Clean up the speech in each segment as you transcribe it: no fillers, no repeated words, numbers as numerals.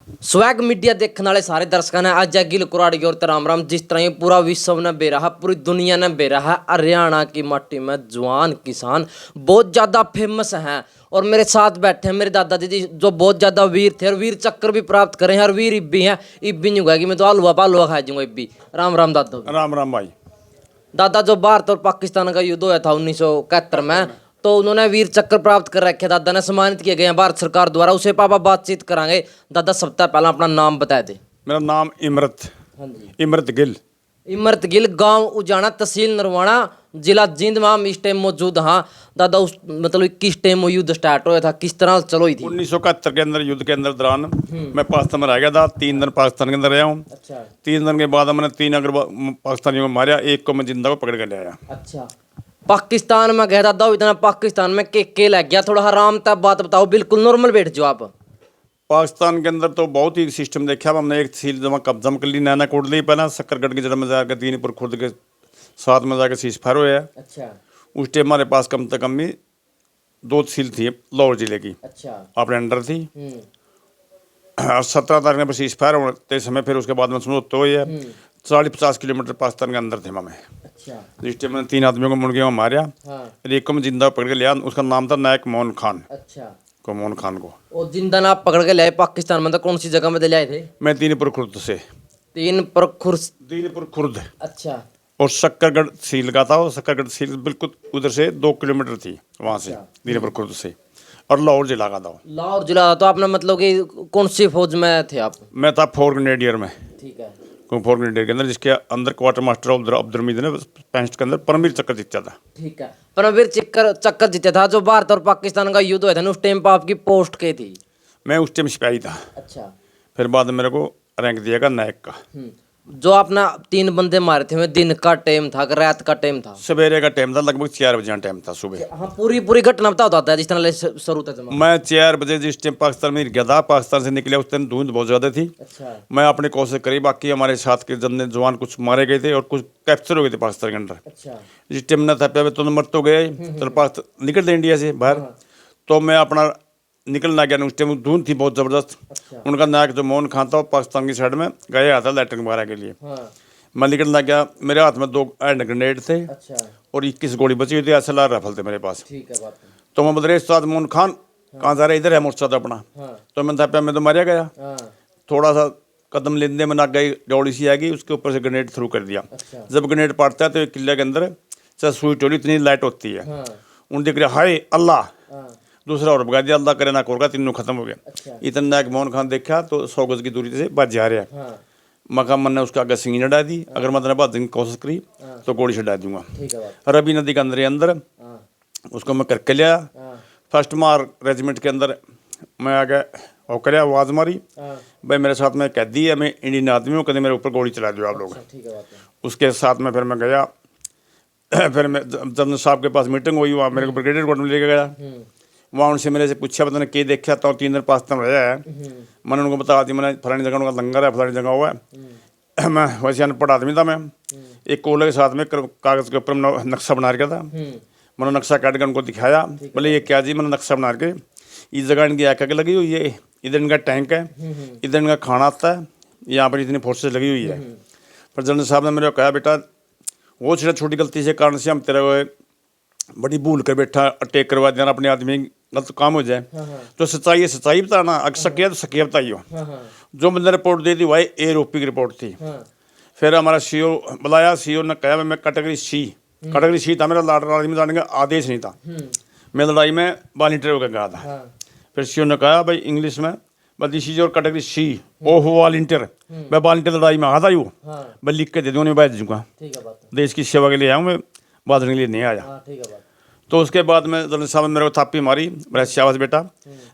Swag media देखने वाले सारे दर्शकों ने आज गिल कुराड़ी और राम राम। जिस तरह ये पूरा विश्व ने बेरा है, पूरी दुनिया ने बेरा है, हरियाणा की माटी में जवान किसान बहुत ज़्यादा फेमस हैं। और मेरे साथ बैठे हैं मेरे दादाजी जी, जो बहुत ज़्यादा वीर थे और वीर चक्कर भी प्राप्त करे हैं, और वीर इब्बी हैं। इब्बी नहीं होगा कि मैं तो हलवा पालवा खा जाऊंगा। इब्बी राम राम दादा। राम राम भाई। दादा, जो भारत और पाकिस्तान का युद्ध हुआ था 1971 में, तो उन्होंने वीर चक्र प्राप्त कर रखे। दादा ने सम्मानित किए गए हैं भारत सरकार द्वारा। उसे पापा बातचीत करांगे। दादा, सबसे पहला अपना नाम बता दे। मेरा नाम इमरत हाँ जी। इमरत गिल। इमरत गिल, गांव उजाना, तहसील नरवाना, जिला जींद में हम इस टाइम मौजूद। हाँ दादा, उस मतलब किस टाइम वो युद्ध स्टार्ट हुआ था, किस तरह चलो ही थी? 1971 के अंदर युद्ध के अंदर दौरान मैं पाकिस्तान में रह गया था। 3 दिन पाकिस्तान के अंदर रहा हूँ। अच्छा 3 दिन के बाद मैंने 3 अगर पाकिस्तानियों को मारा, एक को मैं जिंदा को पकड़ के ले आया। अच्छा। पाकिस्तान में गया दादा, इतना पाकिस्तान में के लग गया? थोड़ा हराम तब बात बताओ, बिल्कुल नॉर्मल बैठ जाओ आप। पाकिस्तान के अंदर तो बहुत ही सिस्टम देखा। हमने एक तहसील जमा कब्जा कर ली, नैना कोट ली। पहला सक्करगढ़ की जगह में जाकर दीनपुर खुर्द के साथ में जाकर सीज फायर हुआ। अच्छा उस टाइम हमारे पास कम से कम भी 2 तहसील थी लाहौर जिले की, अच्छा। अपने अंडर थी। 17 तारीख में सीज फायर होते समय फिर उसके बाद में समझौते हुए 40-50 किलोमीटर पाकिस्तान के अंदर थे हमें। अच्छा। जिस टाइम मैंने 3 आदमियों को मुर्गियों में मारा, हाँ। एक को मैं जिंदा पकड़ के लिया। उसका नाम था नायक मोहन खान अच्छा। को, मोहन खान को। और जिंदा ना पकड़ के ले आए पाकिस्तान में, तो कौन सी जगह में ले आए थे? मैं दीनपुर खुर्द से। तीन पर खुर्स। दीनपुर खुर्द अच्छा और सक्करगढ़ तहसील का था। और सक्करगढ़ तहसील बिल्कुल उधर से 2 किलोमीटर थी वहाँ से, दीनपुर खुर्द से। और लाहौर जिला का था। लाहौर जिला। तो आपने मतलब कि कौन सी फौज में थे आप? मैं था 4 ग्रेनेडियर में। ठीक है। 4 ग्रेनेडियर के अंदर, जिसके अंदर क्वार्टर मास्टर अब्दुल हमीद ने 65 के अंदर परमवीर चक्कर जीता था। ठीक है। परमवीर चक्कर जीते था। जो भारत और पाकिस्तान का युद्ध हुआ था ना, उस टाइम पर आपकी पोस्ट के थी? मैं उस टाइम सिपाही था। अच्छा। फिर बाद में मेरे को रैंक दिया गया नायक का। जो आपने 3 बंदे मारे थे, में दिन का टाइम था कि रात का टाइम था? सवेरे का टाइम था, लगभग 4 बजे टाइम था सुबह। हाँ, पूरी घटना बता होता है जिस तरह शुरू था जमा। मैं 4 बजे जिस टाइम पाकिस्तान में गया था, पाकिस्तान से निकले उस टाइम धुंध बहुत ज़्यादा थी। अच्छा। मैं अपने कोशिश करी, बाकी हमारे साथ के जन जवान कुछ मारे गए थे और कुछ कैप्चर हो गए थे पाकिस्तान के अंदर। अच्छा। जिस टाइम न था पे तो मर तो गए, तो पाकिस्तान निकल थे इंडिया से बाहर। तो मैं अपना निकलना गया, उस टाइम धुंध थी बहुत ज़बरदस्त। अच्छा। उनका नायक जो मोहन खान था, वो पाकिस्तान की साइड में गया था लैटरिन वगैरह के लिए। हाँ। मैं निकलना गया, मेरे हाथ में 2 हैंड ग्रेनेड थे अच्छा। और 21 गोली बची हुई थी, SLR राइफल थे मेरे पास। ठीक है बात। तो मैं बदरे साथ मोहन खान कहाँ जा रहे, इधर है मुझसे अपना। हाँ। तो मैं था मैं तो मारा गया। हाँ। थोड़ा सा कदम लेने में ना गई, डौड़ी सी आएगी, उसके ऊपर से ग्रेनेड थ्रू कर दिया। अच्छा। जब ग्रेनेड पड़ता है तो एक किले के अंदर चाहे सुई टोली इतनी लाइट होती है। हाँ। उन देख रहे हाय अल्लाह, हाँ। दूसरा और भगा दिया, अल्लाह करे ना कोरगा, तीनों खत्म हो गया। अच्छा। इतना एक मोहन खान देखा तो 100 गज की दूरी से बच जा रहा है। हाँ। मकाम मैंने उसका आगे सिंगी डा दी। अगर मैं भागने की कोशिश करी तो गोली से डाल दूंगा। ठीक है बात। रवि नदी के अंदर हाँ। उसको मैं करके लिया। हाँ। फर्स्ट मार रेजिमेंट के अंदर मैं आगे वो कराया, आवाज़ मारी, हाँ। भाई मेरे साथ में कैदी है, मैं इंडियन आदमी हूँ, कहते मेरे ऊपर गोली चला दो आप लोग। अच्छा, ठीक है बात है। उसके साथ में फिर मैं गया। फिर मैं जनरल साहब के पास मीटिंग हुई, वहाँ मेरे को ब्रिगेडियर कोर्ट में लेके गया। वहाँ उनसे मेरे से पूछा, पता नहीं क्या देखा था। 3 दिन पाकिस्तान रहा है। मैंने उनको बता दी, मैंने फलानी जगह उनका लंगर है, फलानी जगह हुआ है। मैं वैसे अनपढ़ आदमी था। मैं एक कोले के साथ में कागज़ के ऊपर नक्शा बना रखा था। मैंने नक्शा काट के उनको दिखाया, बोले ये क्या जी? मैंने नक्शा बना के, इस जगह इनकी आँखें लगी हुई है, इधर इनका टैंक है, इधर इनका खाना आता है, यहाँ पर इतनी फोर्सेज लगी हुई है। पर जनरल साहब ने मेरे को कहा, बेटा वो छोटी गलती से कारण से हम तेरा बड़ी भूल कर बैठा अटैक करवा देना, अपने आदमी गलत काम हो जाए। तो सच्चाई है, सच्चाई बताना, अगर सकिया तो सकिया बताइयो। जो मैंने रिपोर्ट दे दी भाई AROP की रिपोर्ट थी। फिर हमारा CO बुलाया, CO ने कहा मैं कैटेगरी C था, मेरा लड़ाई में जाने का आदेश नहीं था। मैं लड़ाई में वॉलंटियर होकर गया था। फिर CO ने कहा भाई इंग्लिश में, this is your category C, ओहो वॉलंटियर। मैं वॉलंटियर लड़ाई में आता हूँ, मैं लिख के दे दूँगा, मैं बैठ दूँगा। देश की सेवा के लिए आया हूँ, मैं बादल के लिए नहीं आया। तो उसके बाद में जनरल साहब ने मेरे को थापी मारी, मेरा शाबाश बेटा,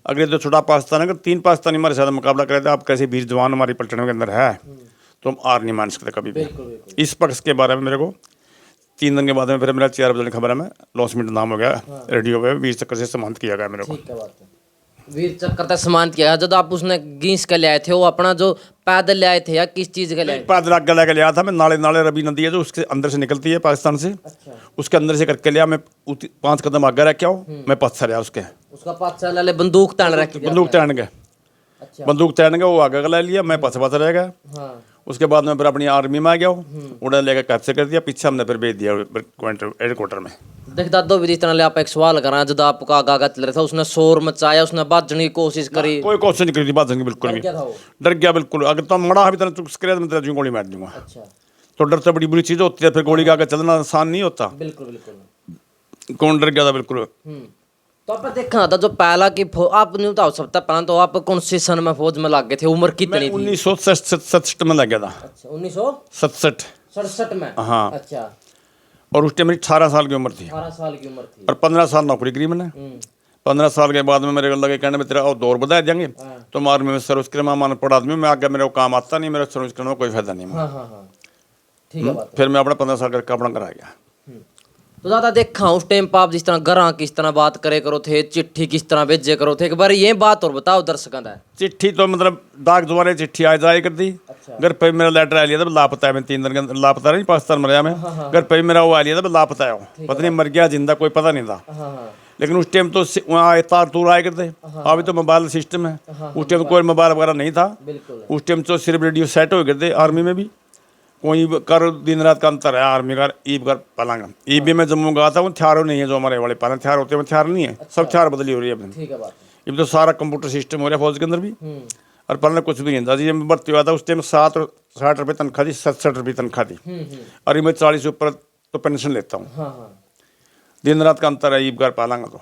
अगर तो छोटा पाकिस्तान अगर 3 पाकिस्तानी हमारे साथ मुकाबला करे थे, आप कैसे वीर जवान हमारी पलटनों के अंदर है, तो हम हार नहीं मान सकते कभी भी। इस पक्ष के बारे में मेरे को 3 दिन के बाद में फिर मेरा 4 बजे खबर है, मैं लॉन्चमेंट नाम हो गया रेडियो पे, वीर चक्कर से सम्मानित किया गया मेरे को। वीर चक्कर तक सम्मानित किया। जब आप उसने घीस के ले आए थे, वो अपना जो पैदल ले आए थे या किस चीज़ के ले आए थे? पैदल आगे लेके लिया था मैं। नाले रवि नदी है जो उसके अंदर से निकलती है पाकिस्तान से। अच्छा। उसके अंदर से करके लिया मैं। 5 कदम आगे रखा हूँ, मैं पत्थर है उसका पाँच साल वाले बंदूक तान रखी, बंदूक तान के। बंदूक तैरने का वो आगे का ले लिया, मैं पास पास रह गया। हाँ उसके बाद मैं फिर अपनी आर्मी में आ गया हूँ, उड़ा लेकर कैप्चर कर दिया, पीछे हमने फिर भेज दिया हेडक्वार्टर में। देख दादो भी जिस तरह ले आप एक सवाल करा जब आपका आगा चल रहा था उसने शोर मचाया, उसने बाजने की कोशिश करी, कोई क्वेश्चन नहीं करी थी बात बिल्कुल भी, क्या था वो? डर गया बिल्कुल। अगर तुम मड़ा भी तेरा चुक्स करे तो मैं तेरा गोली मार दूंगा। अच्छा, तो डर तो बड़ी बुरी चीज़ होती है, फिर गोली का आगे चलना आसान नहीं होता। बिल्कुल बिल्कुल। कौन डर गया था बिल्कुल। तो आप देखा था जो पहला की आप नहीं बताओ सकता पहला तो आप कौन सी सन में फौज में लग गए थे, उम्र कितनी थी? 1967 में लग गया था। अच्छा 1967 67 में। हाँ। अच्छा, और उस टाइम मेरी 18 साल की उम्र थी 18 साल की उम्र थी। और 15 साल नौकरी करी मैंने। 15 साल के बाद में मेरे को लगे कहने में तेरा और दौर बढ़ा देंगे तो आर्मी में सर्विस करे, मैं मान पड़ा आदमी, मैं आगे मेरे को काम आता नहीं, मेरा सर्विस करने में कोई फायदा नहीं। हाँ हाँ हाँ, ठीक है बात है। फिर मैं अपना 15 साल करके अपना करा गया। तो ज़्यादा देखा उस टाइम पर आप जिस तरह घर किस तरह बात करे करो थे, चिट्ठी किस तरह भेजे करो थे, एक बार ये बात और बताओ दर्शकों का। चिट्ठी तो मतलब डाक द्वारे चिट्ठी आ जाए कर दी। अच्छा। घर पे मेरा लेटर आ लिया था, लापता है, मैं 3 दिन के अंदर लापता नहीं, पाकिस्तान में रहा मैं। घर पे मेरा वो आ लिया था, लापता है, पता नहीं मर गया जिंदा कोई पता नहीं था। हाँ हाँ, लेकिन उस टाइम तो वहाँ तार तूर आए करते, अभी तो मोबाइल सिस्टम है, उस टाइम कोई मोबाइल वगैरह नहीं था। बिल्कुल। उस टाइम तो सिर्फ रेडियो सेट हो गए थे आर्मी में भी। कोई कर दिन रात का अंतर है आर्मी का ईब का पलंग। ईब भी मैं जम्मू गया था, वो हथियारों नहीं है जो हमारे वाले पलंग हथियार होते हैं, हथियार नहीं है, सब हथियार बदली हो रही है अपनी। ठीक है बात है। अब तो सारा कंप्यूटर सिस्टम हो रहा है फौज के अंदर भी। और पहले कुछ भी नहीं था जी, मैं भर्ती हुआ था उस टाइम 60 रुपये तनख्वाह थी, 67 रुपये तनख्वाह थी। और मैं 40 से ऊपर तो पेंशन लेता हूँ। हाँ हाँ। दिन रात का अंतर है ईब घर पालांगा तो।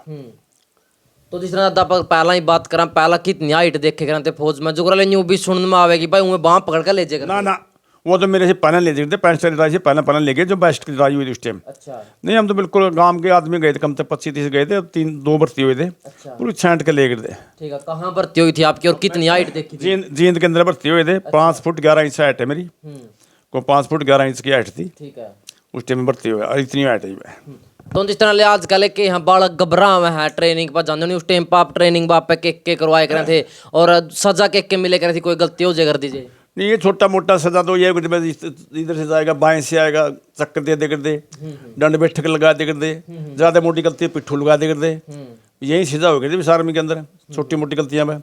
तो जिस तरह आप पहला ही बात करा, पहला कितनी हाइट देखे करते फौज में, जो करा न्यू भी सुनने में आवेगी भाई उन्हें बाँह पकड़ कर ले जाएगा। ना ना, वो तो मेरे से पहले ले जाते, 65 लड़ाई से पहले लेके जो बेस्ट की लड़ाई हुई थी उस टाइम। अच्छा। नहीं, हम तो बिल्कुल गांव के आदमी गए थे, कम से 25-30 गए थे, 3-2 भर्ती हुए थे। अच्छा। पूरी छांट के ले गए थे। ठीक है, कहाँ भर्ती हुई थी आपकी और कितनी हाइट देखी थी? जींद के अंदर भर्ती हुए थे। 5 फुट 11 इंच हाइट है मेरी, को 5 फुट 11 इंच की हाइट थी ठीक है। उस टाइम में भर्ती हुआ, और इतनी हाइट है। तो जिस तरह ले आजकल के यहाँ बालक घबरा हुए हैं ट्रेनिंग पर जाने नहीं, उस टाइम पर आप ट्रेनिंग पर आप के करवाए करे थे और सजा के मिले करे थी, कोई गलती हो जाए कर दीजिए। नहीं, ये छोटा मोटा सजा तो ये है कि इधर से जाएगा, बाएं से आएगा, चक्कर दे कर दे, दंड बैठक लगा दे कर दे, ज़्यादा मोटी गलती पिट्ठू लगा दे कर दे, यही सजा हो गई थी आर्मी के अंदर, छोटी मोटी गलतियां में।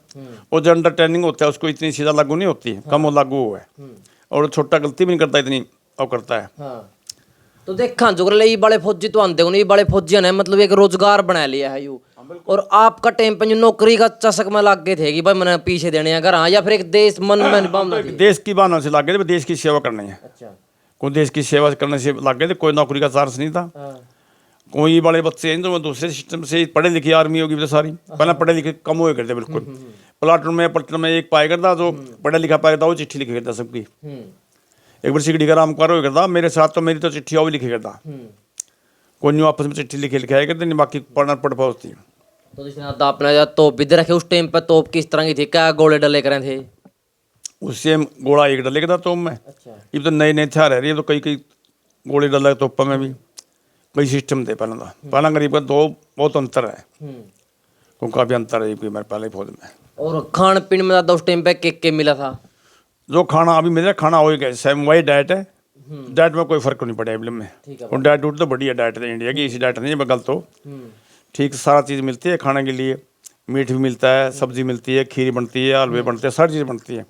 और जो अंडर ट्रेनिंग होता है उसको इतनी सजा लागू नहीं होती, कम वो लागू हुआ है। और छोटा गलती भी नहीं करता, इतनी वो करता है। हाँ। तो देखा जो ये बड़े फौजी तो आते हो, ये बड़े फौजियों ने मतलब एक रोजगार बना लिया है यू। और आपका टाइम पे जो नौकरी का चस्क में लग गए थे कि भाई मैंने पीछे देने हैं घर, हाँ, या फिर एक देश मन में भावना थी? देश की भावना से लग गए थे, देश की सेवा करनी है। अच्छा। कोई देश की सेवा करने से लग गए थे, कोई नौकरी का चार्ज नहीं था। हाँ। कोई बड़े बच्चे हैं जो दूसरे सिस्टम से पढ़े लिखे आर्मी होगी तो सारी, पहले पढ़े लिखे कम हुए करते बिल्कुल। प्लाटून में पलटन में एक पाया करता जो पढ़ा लिखा पाया करता वो चिट्ठी लिखे करता सबकी। एक बार सिगड़ी का राम कार हो करता मेरे साथ, तो मेरी तो चिट्ठी वो भी लिखे करता, कोई नहीं आपस में चिट्ठी लिखाया करते, नहीं बाकी पढ़ना पढ़ पाती। तो जिस तरह आपने तोप भी दे रखे उस टाइम पे, तोप किस तरह की थी, क्या गोले डले करे थे? उससे गोला एक डले था तोप में। अच्छा। ये तो नए नए हथियार है, तो कई कई गोले डला तोपा में भी कई सिस्टम थे। पहला गरीब का दो बहुत अंतर है, को काफ़ी अंतर है मेरे पहले फौज में। और खान पीन में ज़्यादा उस टाइम पे के मिला था? जो खाना अभी मेरा खाना हो गया सेम वही डाइट है, डाइट में कोई फर्क नहीं पड़ा एबलम में। और डाइट उठ तो बढ़िया डाइट है इंडिया की, इसी डाइट नहीं है गलत हो, ठीक सारा चीज़ मिलती है खाने के लिए। मीट भी मिलता है, सब्जी मिलती है, खीर बनती है, हलवे बनते हैं, सारी चीज़ बनती है,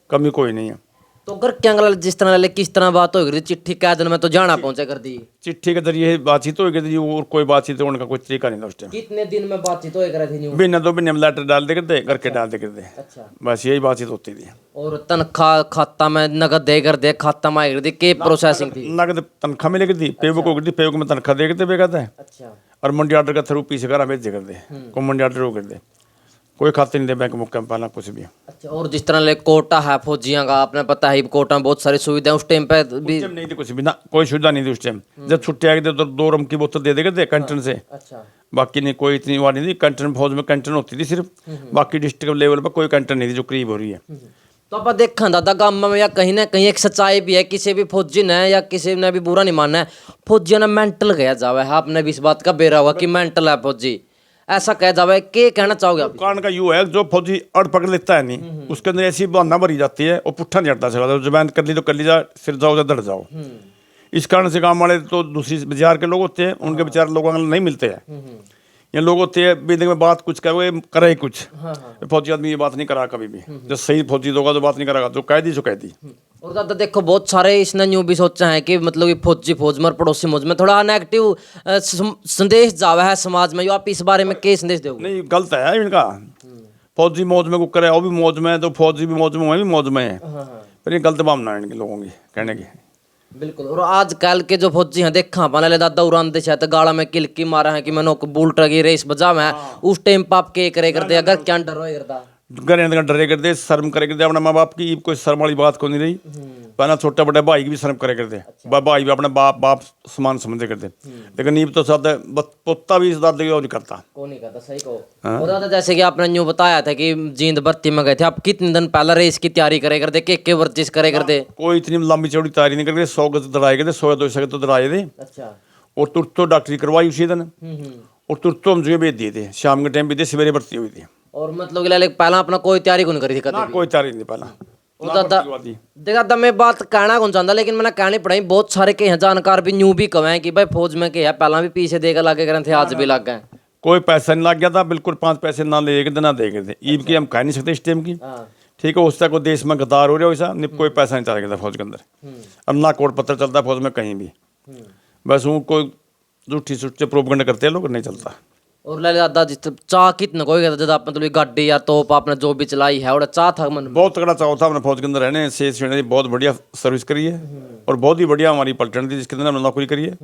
कमी कोई नहीं है। तो अगर क्या जिस तरह ले किस तरह बात हो गई चिट्ठी क्या दिन में तो जाना पहुंचा कर दी? चिट्ठी के जरिए बातचीत हो गई थी, और कोई बातचीत होने का कोई तरीका नहीं था उस टाइम। कितने दिन में बातचीत हो कर थी? महीने 2 महीने में लेटर डाल दे करते, करके डाल दे करते, अच्छा। बस यही बातचीत होती थी। और तनख्वाह खाता में नगद दे कर दे, खाता में आई थी, के प्रोसेसिंग थी? नगद तनख्वाह मिलेगी थी, पेबुक हो गई, पेबुक में तनख्वाह दे करते बेगता है। अच्छा। और मंडी ऑर्डर का थ्रू पीछे घर भेजे कर दे, को मंडी ऑर्डर हो कर दे, कोई खाते नहीं दे बैंक मुक्का में पाला कुछ भी। अच्छा। और जिस तरह ले कोटा है फौजियों का, आपने पता है कोटा में बहुत सारी सुविधाएं उस टाइम पे भी नहीं थी, कुछ भी ना, कोई सुविधा नहीं थी उस टाइम। जब छुट्टी आ गई तो 2 रम की बोतल दे देते कैंटीन से, अच्छा। बाकी नहीं कोई इतनी वो नहीं थी। कैंटीन फौज में कैंटीन होती थी सिर्फ, बाकी डिस्ट्रिक्ट लेवल पर कोई कैंटीन नहीं थी जो करीब हो रही है। तो आप देखा दादा गाँव में या कहीं ना कहीं एक सच्चाई भी है, किसी भी फौजी ने या किसी ने भी बुरा नहीं मानना है, फौजियों ने मेंटल गया जावा है, आपने भी इस बात का बेरा हुआ कि मेंटल है फौजी, ऐसा कह जावे, क्या कहना चाहोगे आप? कारण का यू है जो फौजी अड़ पकड़ लेता है नहीं, उसके अंदर ऐसी बहाना भरी जाती है, वो पुट्ठा नहीं हटता चला, जबान कर ली तो कर ली, जा सिर जाओ या दड़ जाओ। इस कारण से गाँव वाले तो दूसरी बाजार के लोग होते हैं, उनके बेचारे लोगों को नहीं मिलते हैं, ये लोग होते हैं बिल्डिंग में बात कुछ करे करे कुछ। हाँ हाँ। फौजी आदमी ये बात नहीं करा कभी भी, जो सही फौजी होगा जो बात नहीं करेगा, जो कैदी जो कैदी। और दादा देखो बहुत सारे इसने यूं भी सोचा है कि मतलब ये फौज में और पड़ोसी मौज में थोड़ा नेगेटिव संदेश जावा है समाज में। यो आप इस बारे में क्या संदेश दोगे? नहीं, गलत है इनका। फौजी मौज में कुकर है, वो भी मौज में है, तो फौजी भी मौज में, मैं भी मौज में है। हाँ हाँ पर ये गलत भावना है इनके लोगों की कहने की। बिल्कुल। और आजकल के जो फौजी हैं देखा पाने ले दादा उड़ान दे तो गाड़ा में किलकी मारा है कि मैंने बुलट की रेस बजा में उस टाइम पाप के करे करते अगर क्या डर हो करता घर अंदर डरे करते, शर्म करे करते अपने माँ बाप की। कोई शर्म वाली बात को नहीं रही। पहला छोटा बड़ा भाई की भी शर्म करे करते। भाई भी अपने बाप बाप समान समझे करते। लेकिन नीब तो साथ पोता भी इस दादा की नहीं करता। को नहीं करता, सही को। और दादा जैसे कि आपने यूं बताया था कि जींद भर्ती में गए थे, आप कितने दिन पहले रेस की तैयारी करे करते, के वर्जिश करे करते? कोई इतनी लंबी चौड़ी तैयारी नहीं करते। 100 गज दौड़ाए करते, 100 तो दौड़ाए थे। अच्छा। और तुरंत तो डॉक्टरी करवाई उसी दिन। और तुरंत तो हम जो भेज दिए थे, शाम के टाइम भी थे, सवेरे भर्ती हुई थी। और मतलब कि लाले पहला अपना कोई तैयारी कौन करी थी कभी ना भी? कोई तैयारी नहीं पहला। और दादा देखा मैं बात कहना कौन चाहता, लेकिन मैंने कहनी पड़ाई बहुत सारे के हैं जानकार भी न्यू भी कहें कि भाई फौज में के है पहला भी पीछे देकर लागे करे थे, आज भी लग गए। कोई पैसा नहीं लग गया था, बिल्कुल 5 पैसे ना ले गए थे ना दे गए थे। ईब की हम कह नहीं सकते इस टाइम की। हाँ। ठीक है, उस तक देश में गद्दार हो रहा है वैसा नहीं, कोई पैसा नहीं चला गया था फौज के अंदर। अब ना कोर्ट पत्र चलता फौज में कहीं भी। बस वो कोई झूठी सुट्टे प्रोपगंडा करते हैं लोग, नहीं चलता। और ले दादा जिस चाह कितना कोई कहता जब आप मतलब गाड़ी या तोप आपने जो भी चलाई है और चाह था मन में? बहुत तगड़ा चाव था अपने फौज के अंदर रहने से। बहुत बढ़िया सर्विस करी है और बहुत ही बढ़िया हमारी पलटन थी जिसके अंदर हमने नौकरी करी है।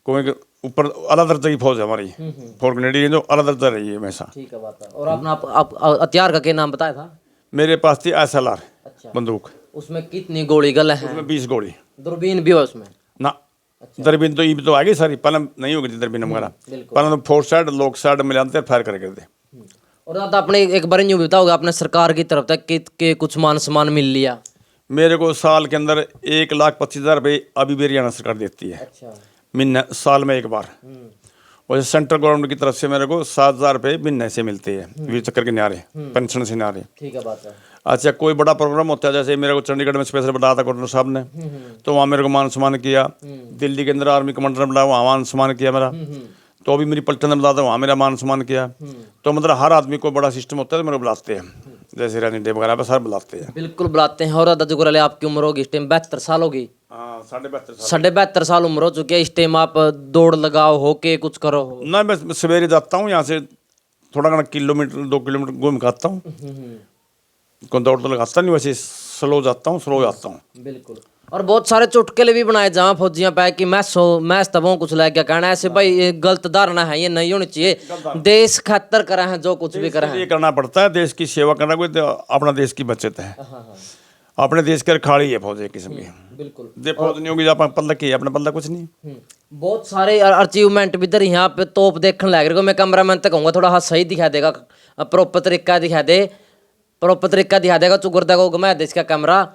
कोई ऊपर अला दर्जा की फौज है हमारी, फोर ग्रेनेडियर जो अला दर्जा रही है हमेशा। ठीक है बात है। और आपने आप हथियार का क्या नाम बताया था? मेरे पास थी SLR अच्छा। बंदूक। उसमें कितनी गोली गल है? उसमें 20 गोली। दूरबीन भी है उसमें? ना दरबीन तो ईब तो आ गई सारी, पहले नहीं होगी थी दरबीन वगैरह। पहले तो 4 साइड लोग साइड मिलाते फायर करे करते। और दादा अपने एक बार यूँ बताओगे आपने सरकार की तरफ तक के कुछ मान सम्मान मिल लिया? मेरे को साल के अंदर 1,25,000 रुपये अभी भी हरियाणा सरकार देती है। अच्छा। महीना साल में एक बार। और सेंट्रल गवर्नमेंट की तरफ से मेरे को 7,000 रुपये महीने से मिलते हैं, वीर चक्कर के न्यारे पेंशन से न्यारे। ठीक है बात है। अच्छा, कोई बड़ा प्रोग्राम होता है, जैसे मेरे को चंडीगढ़ में स्पेशल बताया था गवर्नर साहब ने, तो वहाँ मेरे को मान सम्मान किया। दिल्ली के अंदर आर्मी कमांडर ने बुलाया, वहाँ मान सम्मान किया मेरा। तो अभी मेरी पलटन ने बुलाया था, वहाँ मेरा मान सम्मान किया। तो मतलब हर आदमी को बड़ा सिस्टम होता है, तो मेरे को बुलाते हैं, जैसे रैनी डे वगैरह पर सर बुलाते हैं। बिल्कुल बुलाते हैं। और दादा जो आपकी उम्र होगी इस टाइम 72 साल होगी? हाँ, 72.5 साल। 72 साल उम्र हो चुकी है। इस टाइम आप दौड़ लगाओ हो के कुछ करो हो? ना, मैं सवेरे जाता हूँ यहाँ से थोड़ा घना किलोमीटर 2 किलोमीटर घूम के आता हूँ। कोई दौड़ तो लगाता नहीं, वैसे स्लो जाता हूँ। बिल्कुल। और बहुत सारे चुटकुले भी बनाए जहाँ फौजियां पे कि मैं तबों कुछ लग गया कहना ऐसे भाई ये गलत धारणा है, ये नहीं होनी चाहिए। देश खातर करा है जो कुछ भी करा है, ये करना पड़ता है। देश की सेवा करना कोई तो अपना देश की बचत है। अपने देश के खाड़ी है फौज एक किस्म की। बिल्कुल। दे फौज नहीं होगी अपना पल्ला की, अपना पल्ला कुछ नहीं। बहुत सारे अचीवमेंट भी इधर यहाँ पे तोप देखने लग रहे। मैं कैमरामैन तक कहूँगा थोड़ा हाँ सही दिखा देगा, प्रॉपर तरीका दिखा देगा चुगुरदा को घुमा दे इसका कैमरा,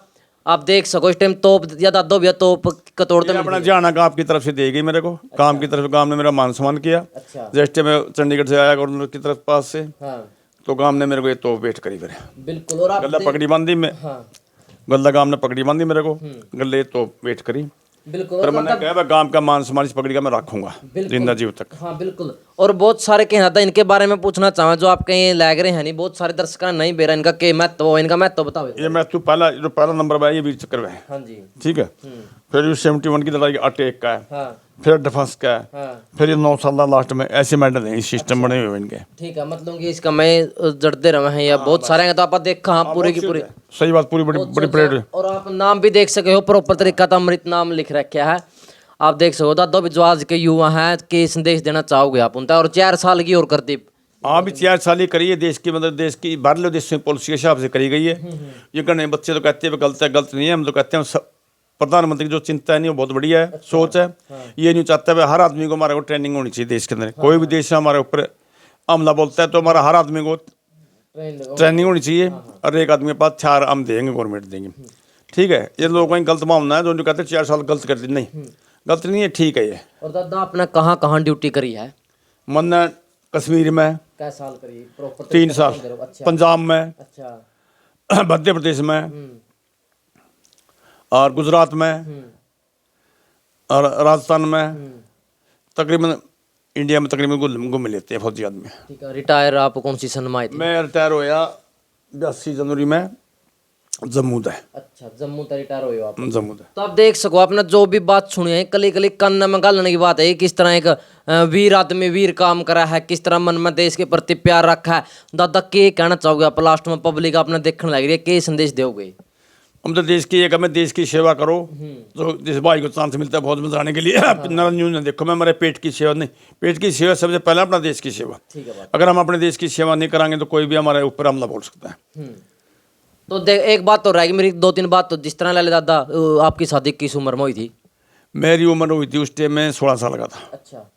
आप देख सको इस टाइम तोप या दादो भैया तोप का तोड़ते अपना जाना काम की तरफ से देगी मेरे को। काम की तरफ काम ने मेरा मान सम्मान किया। जैसे मैं चंडीगढ़ से आया गवर्नर की तरफ पास से, तो काम ने मेरे को ये तोप वेट करी फिर। बिल्कुल। और आप गला पकड़ी बांधी में, गला काम ने पकड़ी बांधी मेरे को, गले तोप वेट करी। बिल्कुल। पर मैंने कहा गांव का मान सम्मान इस पकड़ी का मैं रखूंगा जिंदा जीव तक। हाँ बिल्कुल। और बहुत सारे के था इनके बारे में पूछना चाहूँ जो आप कहीं लग रहे हैं नहीं, बहुत सारे दर्शक नहीं बेरा इनका के महत्व, इनका महत्व बताओ। ये महत्व पहला नंबर पर है, ये वीर चक्र में है। हाँ जी। ठीक है। फिर ये 71 की लड़ाई अटैक का है। हाँ। फिर डिफेंस का है। फिर ये 9 साल लास्ट में ऐसे मेडल हैं, सिस्टम बने हुए इनके। ठीक है, मतलब कि इसका मैं जड़ते रहे हैं या बहुत सारे हैं, तो आप देखा हाँ पूरी की पूरी सही बात, पूरी बड़ी परेड। और आप नाम भी देख सके हो, प्रॉपर तरीका तो अमृत नाम लिख रखा है, आप देख सको। दादा भी जो आज के युवा हैं के संदेश देना चाहोगे आप उनका? और 4 साल की और करती हाँ भी 4 साल ही करी है। देश की मतलब देश की बाहर देश में पॉलिसी के हिसाब से करी गई है। ये करने बच्चे तो कहते हैं गलत है, गलत नहीं है। हम तो कहते हैं प्रधानमंत्री की जो चिंता है नहीं वो बहुत बढ़िया है। सोच है। ये नहीं चाहता है हर आदमी को हमारे को ट्रेनिंग होनी चाहिए देश के अंदर। कोई भी देश हमारे ऊपर हमला बोलता है तो हमारा हर आदमी को ट्रेनिंग होनी चाहिए। और एक आदमी के पास 4 हम देंगे, गवर्नमेंट देंगे। ठीक है। ये लोगों की गलत भावना है जो कहते हैं 4 साल गलत कर दी। नहीं, गलत नहीं है, ठीक है ये। और दादा आपने कहाँ कहाँ ड्यूटी करी है? मैंने कश्मीर में क्या साल करी? प्रॉपर 3 साल। अच्छा। पंजाब में, अच्छा। मध्य प्रदेश में, और गुजरात में, और राजस्थान में, तकरीबन इंडिया में तकरीबन घूम लेते हैं फौजी आदमी। ठीक है, रिटायर आप कौन सी सन में आए थे? मैं रिटायर होया 82 जनवरी में जम्मू दा। अच्छा, जम्मू से रिटायर हुए हो आप। जम्मू दा। तो आप देख सको आपने जो भी बात सुनी है, कली कली कान में गालने की बात है। किस तरह एक वीर आदमी वीर काम करा है, किस तरह मन में देश के प्रति प्यार रखा है। दादा के कहना चाहोगे आप लास्ट में, पब्लिक आपने देखने लग रही है, के संदेश दोगे? हम तो देश की एक हमें देश की सेवा करो, तो जिस भाई को चांस मिलता है फौज में जाने के लिए। न्यूज न देखो, मैं हमारे पेट की सेवा नहीं, पेट की सेवा सबसे पहले अपना देश की सेवा। ठीक है बात। अगर हम अपने देश की सेवा नहीं करांगे तो कोई भी हमारे ऊपर हमला बोल सकता है। तो देख, एक बात तो रहेगी मेरी, 2-3 बात तो जिस तरह लाले दादा आपकी शादी किस उम्र में हुई थी? मेरी उम्र हुई थी उस टाइम में 16 साल का था। अच्छा,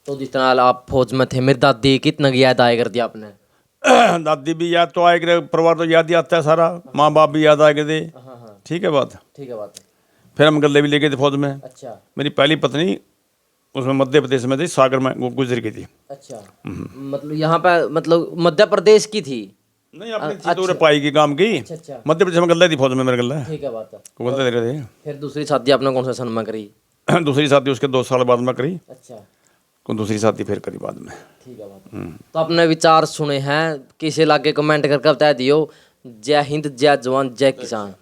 तो जिस तरह आप फौज में थे, मेरी दादी कितना याद आया कर दिया आपने? दादी भी याद तो आए करे, परिवार तो याद ही आता है सारा, माँ बाप भी याद आए करे। ठीक है बात। ठीक है बात। फिर हम गले भी लेके थे फौज में। अच्छा मेरी पहली पत्नी उसमें मध्य प्रदेश में थी, सागर में वो गुजर गई थी। अच्छा, मतलब यहाँ पे मतलब मध्य प्रदेश की थी? नहीं, अपनी थी तो पाई की काम की। अच्छा, मध्य प्रदेश में गल्ला थी फौज में, मेरे गल्ला ठीक है बात। गल्ला दे रहे फिर दूसरी शादी आपने कौन से सन में करी? थे। दूसरी शादी उसके 2 साल बाद में करी, अच्छा, को दूसरी शादी फिर करी बाद में। ठीक है बात। तो आपने विचार सुने हैं, किसे लागे कमेंट करके बता दियो। जय हिंद, जय जवान, जय किसान।